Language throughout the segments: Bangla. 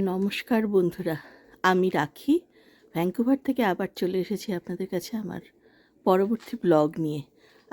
নমস্কার বন্ধুরা, আমি রাখি। ভ্যাঙ্কুভার থেকে আবার চলে এসেছি আপনাদের কাছে আমার পরবর্তী ব্লগ নিয়ে।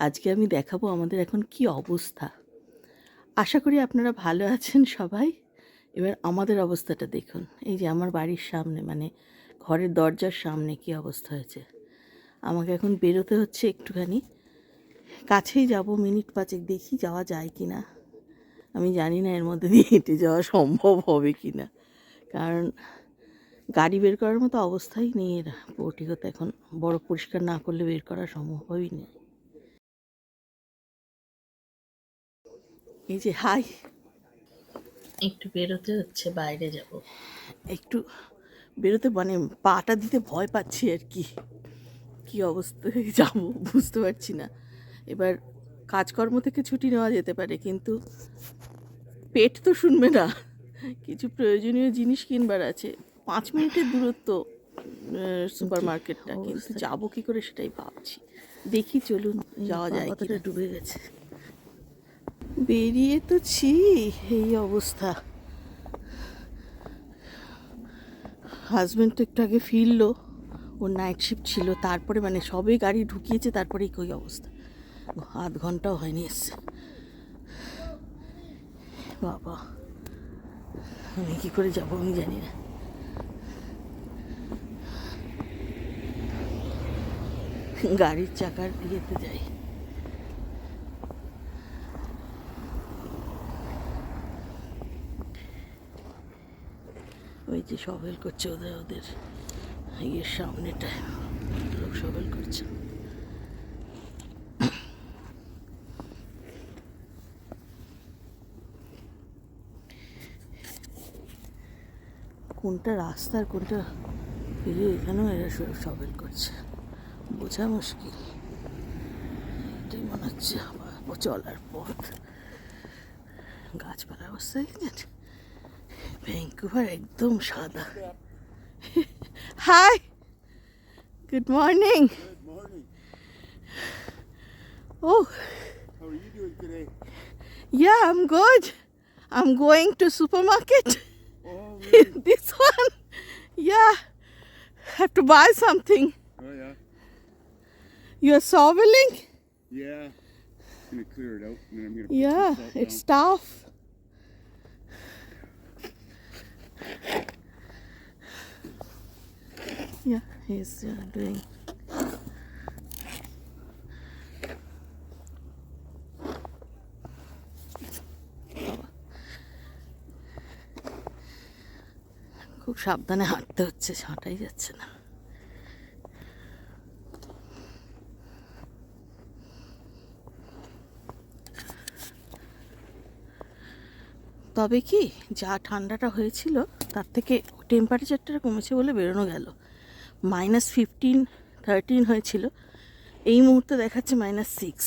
আজকে আমি দেখাবো আমাদের এখন কি অবস্থা। আশা করি আপনারা ভালো আছেন সবাই। এবার আমাদের অবস্থাটা দেখুন। এই যে আমার বাড়ির সামনে, মানে ঘরের দরজার সামনে কি অবস্থা হয়েছে। আমাকে এখন বেরোতে হচ্ছে একটুখানি, কাছেই যাব, মিনিট 5 দেখি যাওয়া যায় কি না। আমি জানি না এর মধ্যে দিয়ে হেঁটে যাওয়া সম্ভব হবে কি না, কারণ গাড়ি বের করার মতো অবস্থাই নেই। এরা পোর্টিকোতে এখন বড় পরিষ্কার না করলে বের করা সম্ভবই নেই। এই যে হাই, একটু বেরোতে হচ্ছে, বাইরে যাব, একটু বেরোতে মানে পাটা দিতে ভয় পাচ্ছি আর কি। কী অবস্থায় যাব বুঝতে পারছি না। এবার কাজকর্ম থেকে ছুটি নেওয়া যেতে পারে, কিন্তু পেট তো শুনবে না। কিছু প্রয়োজনীয় জিনিস কিনবার আছে। 5 মিনিটের দূরত্ব সুপার মার্কেটটা, কিন্তু যাবো কী করে সেটাই ভাবছি। দেখি চলুন যাওয়া যায় কি। ডুবে গেছে, বেরিয়ে তো ছি, এই অবস্থা। হাজব্যান্ড একটু আগে ফিরলো, ওর নাইট শিফট ছিল, তারপরে মানে সবে গাড়ি ঢুকিয়েছে, তারপরেই কই অবস্থা। আধ ঘন্টাও হয়নি এসছে। বাবা, আমি কী করে যাবো আমি জানি না। গাড়ির চাকার ইয়েতে যাই। ওই যে সবেল করছে ওদের ইয়ের সামনেটায় লোক সবেল করছে। কোনটা রাস্তার কোনটা এখানেও এরা সবেল করছে, বোঝা মুশকিল। এটাই মনে হচ্ছে আমার চলার পথ। গাছপালার অবস্থা দেখেছেন, ভ্যাঙ্কুভার একদম সাদা। Hi, good morning. Good morning. Oh, How are you doing today? yeah, I'm good. I'm going to supermarket. Oh, really? This one, yeah, have to buy something. Oh, yeah. You're shoveling? Yeah. I'm going to clear it out and then I'm going to put Yeah, some salt it's down. tough. Yeah, he's doing. খুব সাবধানে হাঁটতে হচ্ছে, হাঁটাই যাচ্ছে না। তবে কি, যা ঠান্ডাটা হয়েছিল তার থেকে টেম্পারেচারটা কমেছে বলে বেরোনো গেল। -15, 13 হয়েছিল, এই মুহূর্তে দেখাচ্ছে -6।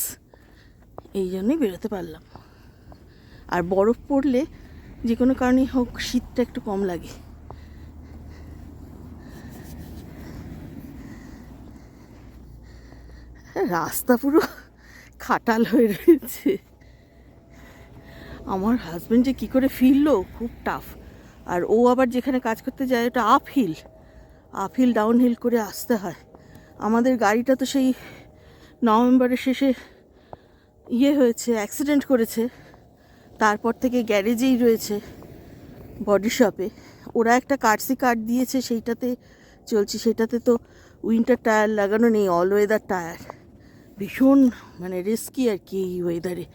এই জন্যই বেরোতে পারলাম। আর বরফ পড়লে যে কোনো কারণেই হোক শীতটা একটু কম লাগে। রাস্তা পুরো খাটাল হয়ে রয়েছে। আমার হাজব্যান্ড যে কী করে ফিরলো, খুব টাফ। আর ও আবার যেখানে কাজ করতে যায় ওটা আপহিল ডাউন হিল করে আসতে হয়। আমাদের গাড়িটা তো সেই নভেম্বরের শেষে হয়েছে, অ্যাক্সিডেন্ট করেছে, তারপর থেকে গ্যারেজেই রয়েছে, বডি শপে। ওরা একটা কার্সি কার্ড দিয়েছে, সেইটাতে চলছি। সেটাতে তো উইন্টার টায়ার লাগানো নেই, অল ওয়েদার টায়ার। ভীষণ মানে রিস্কি আর কি এই ওয়েদারে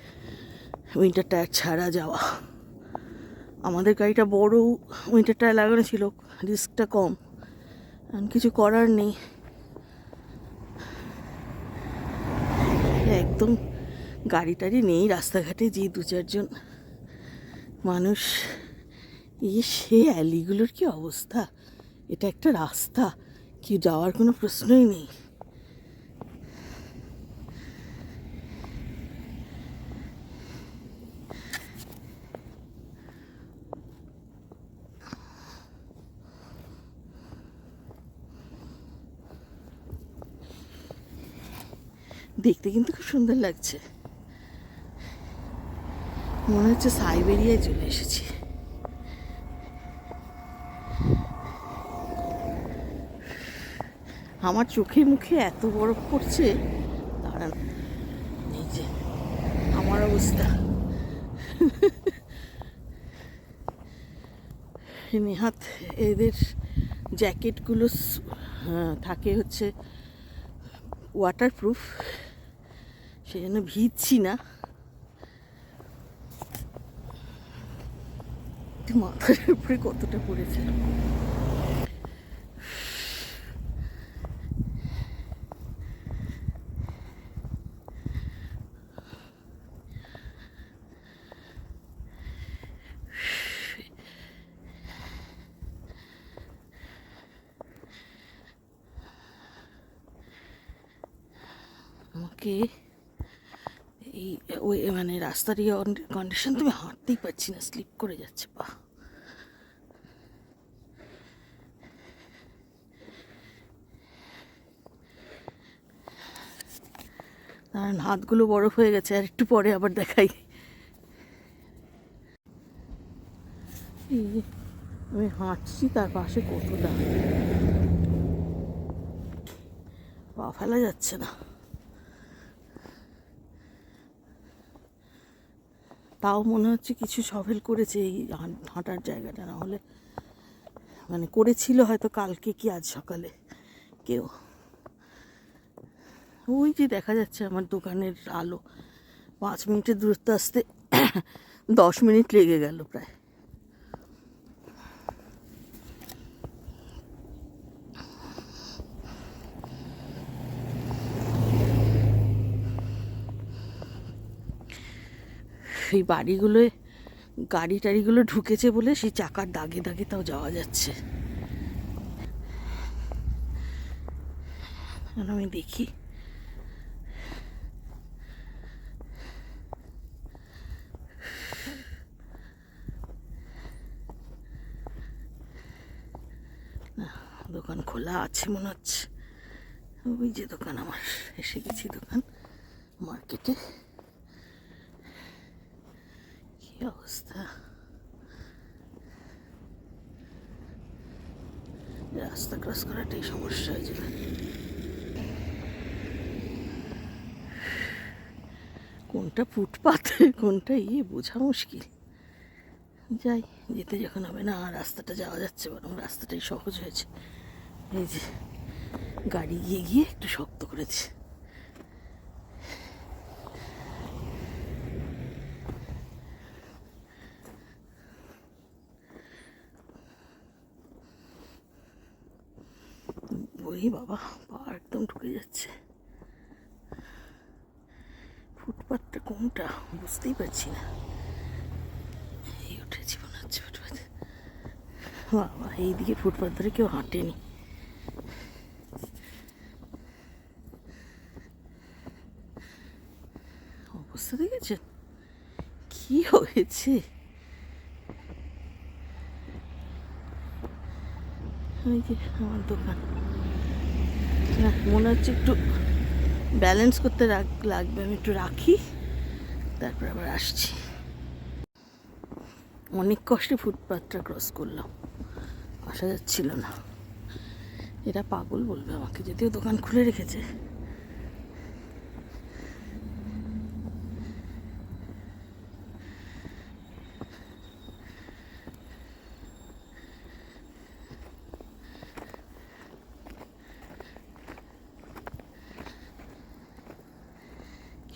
উইন্টার টায়ার ছাড়া যাওয়া। আমাদের গাড়িটা বড়, উইন্টার টায়ার লাগানো ছিল, রিস্কটা কম। আর কিছু করার নেই, একদম গাড়ি টাড়ি নেই রাস্তাঘাটে। যে 2-4 জন মানুষ, সে অ্যালিগুলোর কি অবস্থা। এটা একটা রাস্তা, কি যাওয়ার কোনো প্রশ্নই নেই। দেখতে কিন্তু খুব সুন্দর লাগছে, মনে হচ্ছে সাইবেরিয়ায় চলে এসেছি। আমার চোখে মুখে এত বরফ পড়ছে, দাঁড়ান, এই যে আমার অবস্থা। নেহাত এদের জ্যাকেটগুলো থাকে হচ্ছে ওয়াটারপ্রুফ, সেই জন্য ভিজছি না। মাথার উপরে কতটা পড়েছিল। আমাকে এই ওই মানে রাস্তার এই কন্ডিশন তুমি হাঁটতেই পারছি না, স্লিপ করে যাচ্ছে পা। কারণ হাতগুলো বরফ হয়ে গেছে, আর একটু পরে আবার দেখাই। এই যে আমি হাঁটছি, তার পাশে কতটা পা ফেলা যাচ্ছে না। তাও মনে হচ্ছে কিছু সভেল করেছে এই হাঁটার জায়গাটা, না হলে মানে করেছিল হয়তো কালকে কি আজ সকালে কেউ। ওই যে দেখা যাচ্ছে আমার দোকানের আলো, 5 মিনিটের দূরত্ব আসতে 10 মিনিট লেগে গেল প্রায়। সেই বাড়িগুলোয় গাড়ি টাড়িগুলো ঢুকেছে বলে সেই চাকার দাগে দাগে তাও যাওয়া যাচ্ছে। আমি দেখি দোকান খোলা আছে মনে হচ্ছে। ওই যে দোকান আমার, এসে গেছি দোকান মার্কেটে। কি অবস্থা, রাস্তা ক্রস করাটাই সমস্যা হয়ে যাবে। কোনটা ফুটপাথ কোনটা বোঝা মুশকিল। যাই, যেতে যখন হবে না রাস্তাটা যাওয়া যাচ্ছে, বরং রাস্তাটাই সহজ হয়েছে। এই যে গাড়ি গিয়ে গিয়ে একটু শক্ত করেছে। ওই বাবা, পা একদম ঢুকে যাচ্ছে। ফুটপাথটা কোনটা বুঝতেই পারছি না। এই উঠেছি মনে হচ্ছে ফুটপাথ। বাবা, এইদিকে ফুটপাথ ধরে কেউ হাঁটেনি। অবস্থা দেখেছেন কি হয়েছে। ওই যে আমার দোকান, মনে হচ্ছে একটু ব্যালেন্স করতে লাগবে। আমি একটু রাখি, তারপর আবার আসছি। অনেক কষ্টে ফুটপাথটা ক্রস করলাম, আসা যাচ্ছিল না। এরা পাগল বলবে আমাকে, যদিও দোকান খুলে রেখেছে।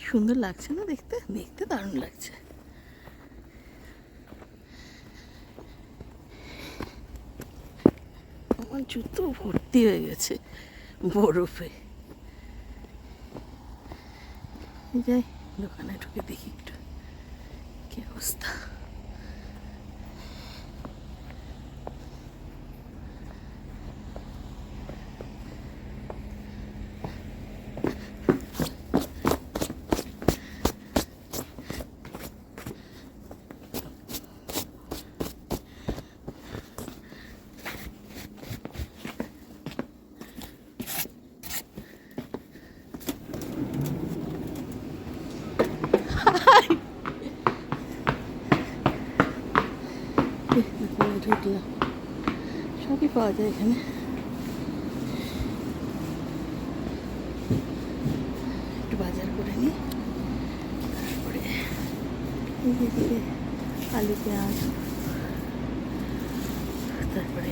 সুন্দর লাগছে না দেখতে, দেখতে দারুণ লাগছে। আমার জুতো ভর্তি হয়ে গেছে বরফে। যাই, দোকানে ঢুকে দেখি একটু কি অবস্থা। ঢুকলাম, সবই পাওয়া যায় এখানে। নিই। তারপরে এদিকে আলু পেঁয়াজ, তারপরে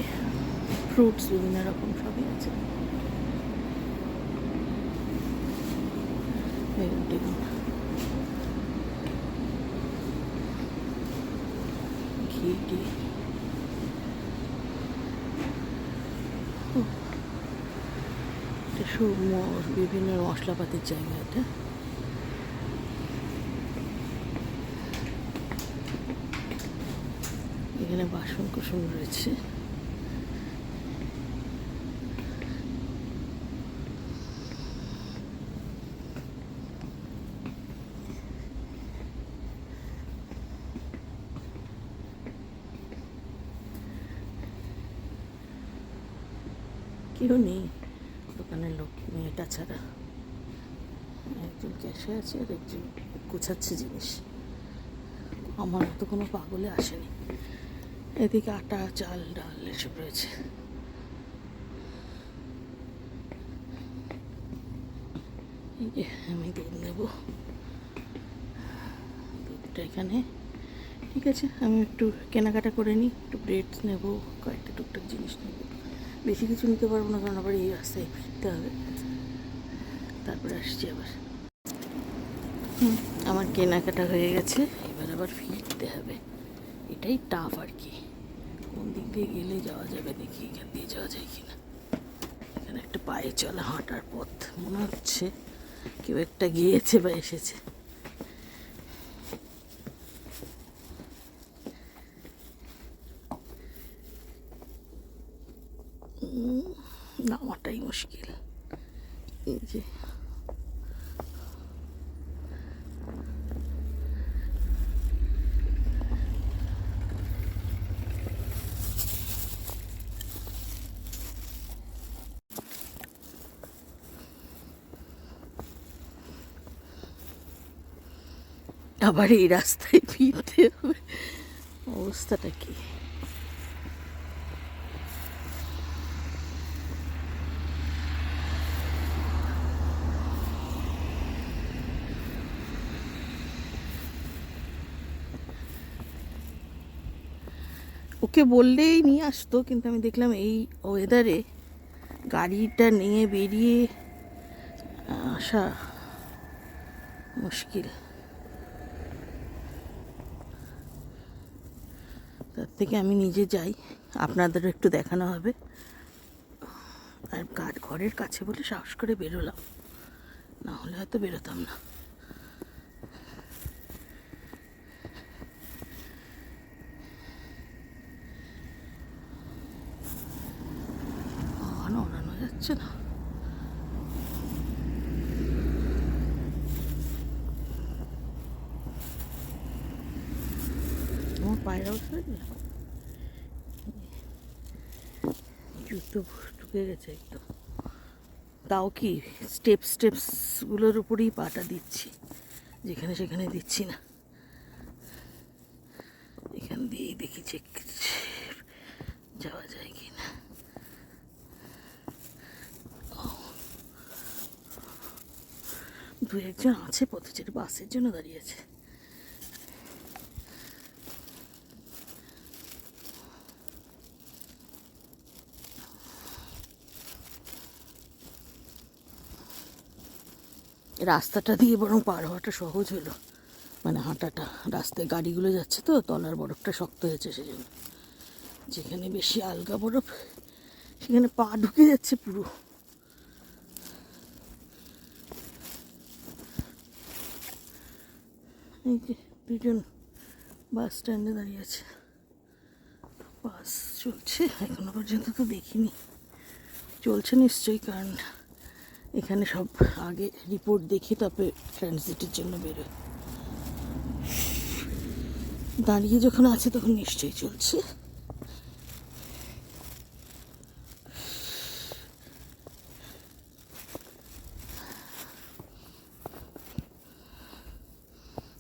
ফ্রুটস বিভিন্ন রকম সবই আছে। বেগুন টেগুন, ঘি টি, বিভিন্ন মশলাপাতির জায়গা এটা। এখানে বাসন কুসন রয়েছে। কেউ নেই দোকানের লোক, মেয়েটা ছাড়া। একজন ক্যাশে আছে আর একজন গোছাচ্ছে জিনিস। আমার তো কোনো পাগলে আসেনি। এদিকে আটা, চাল, ডাল এসব রয়েছে। এই যে আমি দুধ নেব, দুধটা এখানে। ঠিক আছে, আমি একটু কেনাকাটা করে নিই, একটু ব্রেড নেব, কয়েকটা টুকটাক জিনিস নেব। বেশি কিছু নিতে পারবো না, কারণ আবার এই রাস্তায় ফিরতে হবে। তারপরে আসছি আবার। আমার কেনাকাটা হয়ে গেছে, এবার আবার ফিরতে হবে। এটাই টাফ আর কি। কোন দিক দিয়ে গেলে যাওয়া যাবে, দেখি এখান দিয়ে যাওয়া যায় কিনা। এখানে একটা পায়ে চলা হাঁটার পথ মনে হচ্ছে, কেউ একটা গিয়েছে বা এসেছে। নামাটাই মুশকিল। এই যে আবার এই রাস্তায় ফিরতে হবে, অবস্থাটা কি। ওকে বললেই নিয়ে আসতো, কিন্তু আমি দেখলাম এই ওয়েদারে গাড়িটা নিয়ে বেরিয়ে আসা মুশকিল। তার থেকে আমি নিজে যাই, আপনাদেরও একটু দেখানো হবে। আর ঘরের কাছে বলে সাহস করে বেরোলাম, না হলে হয়তো বেরোতাম না। ওড়ানো যাচ্ছে না। আমার পায়ের অবস্থা জুতো ঢুকে গেছে একদম। তাও কি স্টেপসগুলোর উপরেই পাটা দিচ্ছি, যেখানে সেখানে দিচ্ছি না। এখান দিয়েই দেখি চেক যাওয়া যায় কি না। দু একজন আছে পথচারী, বাসের জন্য দাঁড়িয়ে আছে। রাস্তাটা দিয়ে বরং পার হওয়াটা সহজ হলো, মানে হাঁটাটা। রাস্তায় গাড়িগুলো যাচ্ছে তো, তলার বরফটা শক্ত হয়েছে, সেজন্য। যেখানে বেশি আলগা বরফ, সেখানে পা ঢুকে যাচ্ছে পুরো। এই যে দুজন বাস স্ট্যান্ডে দাঁড়িয়ে আছে, বাস চলছে। এখনো পর্যন্ত তো দেখিনি, চলছে নিশ্চয়ই, কারণ এখানে সব আগে রিপোর্ট দেখি তারপরে ট্রানজিটের জন্য বেরোয়। দাঁড়িয়ে যখন আছে তখন নিশ্চয়ই চলছে।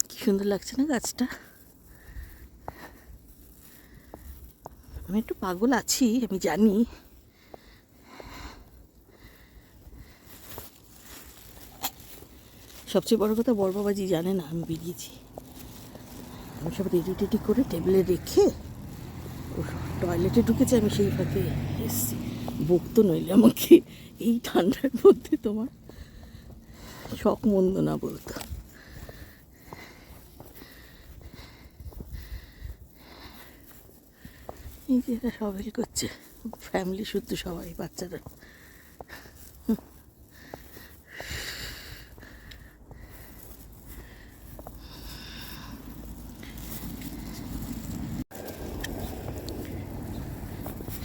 কি সুন্দর লাগছে না গাছটা। আমি একটু পাগল আছি, আমি জানি। সবচেয়ে বড় কথা বড় বাবাজি জানে না আমি বেরিয়েছি। আমি সব রেডি টেডি করে টেবিলে রেখে ও টয়লেটে ঢুকেছে, আমি সেই ফাঁকে এসেছি। বকতো নইলে আমাকে, এই ঠান্ডার মধ্যে তোমার শখ মন্দ না বলতো। এই যে এরা সবাই করছে, ফ্যামিলি শুদ্ধ সবাই, বাচ্চারা।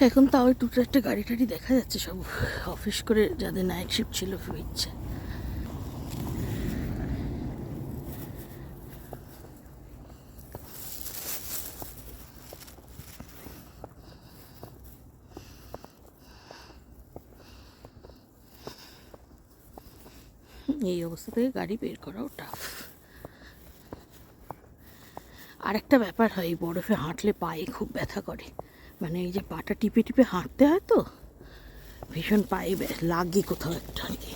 এখন তাও দুটো একটা গাড়ি টাড়ি দেখা যাচ্ছে, সব অফিস করে যাদের নাইট শিফট ছিল ফিরছে। এই অবস্থা থেকে গাড়ি বের করাও টাফ। আর একটা ব্যাপার হয়, এই বরফে হাঁটলে পায়ে খুব ব্যথা করে, মানে এই যে পাটা টিপে টিপে হাঁটতে হয় তো, ভীষণ পায়ে লাগে কোথাও একটা আর কি।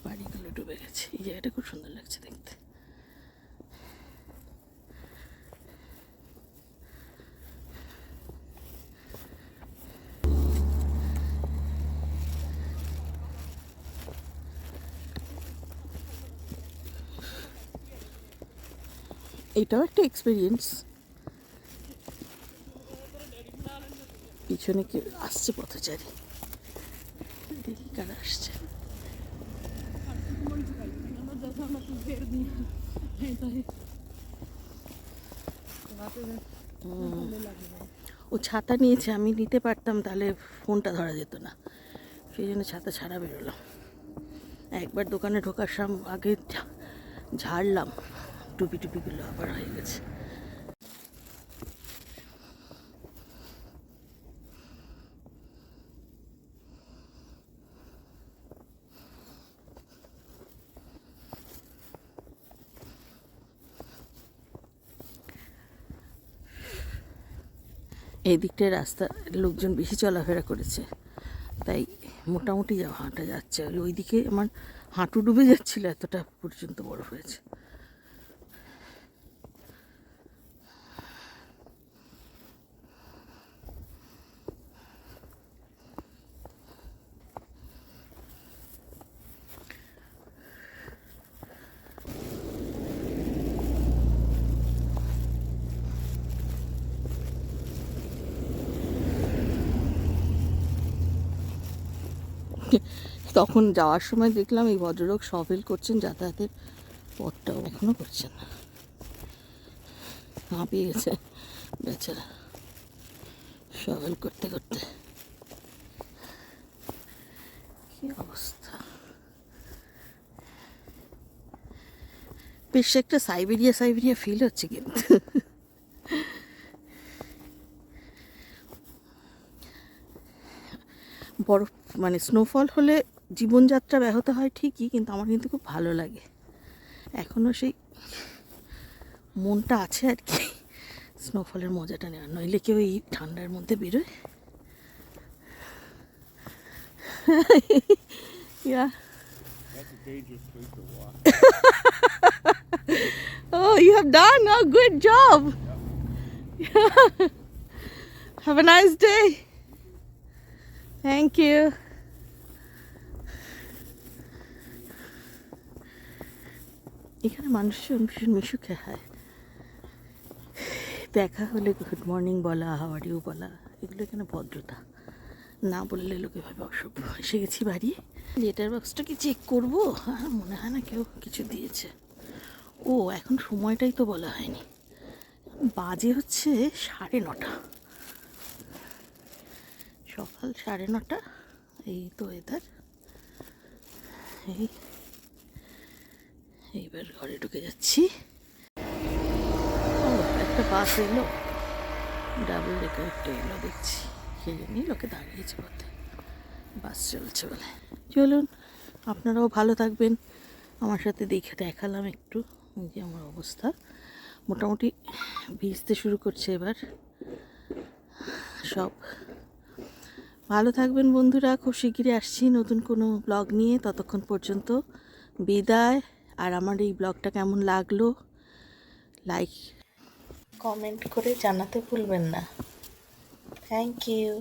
বাড়িগুলো ডুবে গেছে। এই জায়গাটা খুব সুন্দর লাগছে দেখতে। এটাও একটা এক্সপিরিয়েন্স। পিছনে কেউ আসছে পথচারী, দেখি কারা আসছে। ও ছাতা নিয়েছে, আমি নিতে পারতাম, তাহলে ফোনটা ধরা যেত না, সেই জন্য ছাতা ছাড়া বেরোলাম। একবার দোকানে ঢোকার আগে ঝাড়লাম, টুপি টুপিগুলো আবার হয়ে গেছে। এই দিকটায় রাস্তা লোকজন বেশি চলাফেরা করেছে, তাই মোটামুটি হাঁটা যাচ্ছে। ওই দিকে আমার হাঁটু ডুবে যাচ্ছিল, এতটা পর্যন্ত বরফ হয়েছে। তখন যাওয়ার সময় দেখলাম এই ভদ্রলোক শভেল করছেন, যাতায়াতের পথটাও এখনো করছেন না, হাঁপিয়ে গেছে বেচারা শভেল করতে করতে। কি অবস্থা! বেশ একটা সাইবেরিয়া ফিল হচ্ছে কিন্তু। বরফ মানে স্নোফল হলে জীবনযাত্রা ব্যাহত হয় ঠিকই, কিন্তু আমার কিন্তু খুব ভালো লাগে, এখনও সেই মনটা আছে আর কি, স্নোফলের মজাটা নেওয়া। নইলে কেউ এই ঠান্ডার মধ্যে বেরোয়? Yeah. That's a dangerous place to walk. Oh, you have done a good job. Yeah. Have a nice day. Thank you. এখানে মানুষজন ভীষণ মিশুকে হয়, দেখা হলে গুড মর্নিং বলা, হাউ আর ইউ বলা, এগুলো এখানে ভদ্রতা। না বললে লোকে ভাবে অসভ্য। এসে গেছি বাড়ি, লেটার বক্সটাকে চেক করবো, আর মনে হয় না কেউ কিছু দিয়েছে। ও এখন সময়টাই তো বলা হয়নি, বাজে হচ্ছে 9:30, সকাল 9:30। এই তো ওয়েদার। এইবার ঘরে ঢুকে যাচ্ছি। ও একটা বাস এলো, ডাবল ডেকার একটা এলো দেখছি, সেই জন্যই লোকে দাঁড়িয়েছে পথে, বাস চলছে বলে। চলুন, আপনারাও ভালো থাকবেন। আমার সাথে দেখালাম একটু যে আমার অবস্থা মোটামুটি ভিজতে শুরু করছে এবার। সব। ভালো থাকবেন বন্ধুরা, খুব শিগগিরই আসছি নতুন কোনো ব্লগ নিয়ে। ততক্ষণ পর্যন্ত বিদায়। আর আমার এই ব্লগটা কেমন লাগলো লাইক কমেন্ট করে জানাতে ভুলবেন না। Thank you.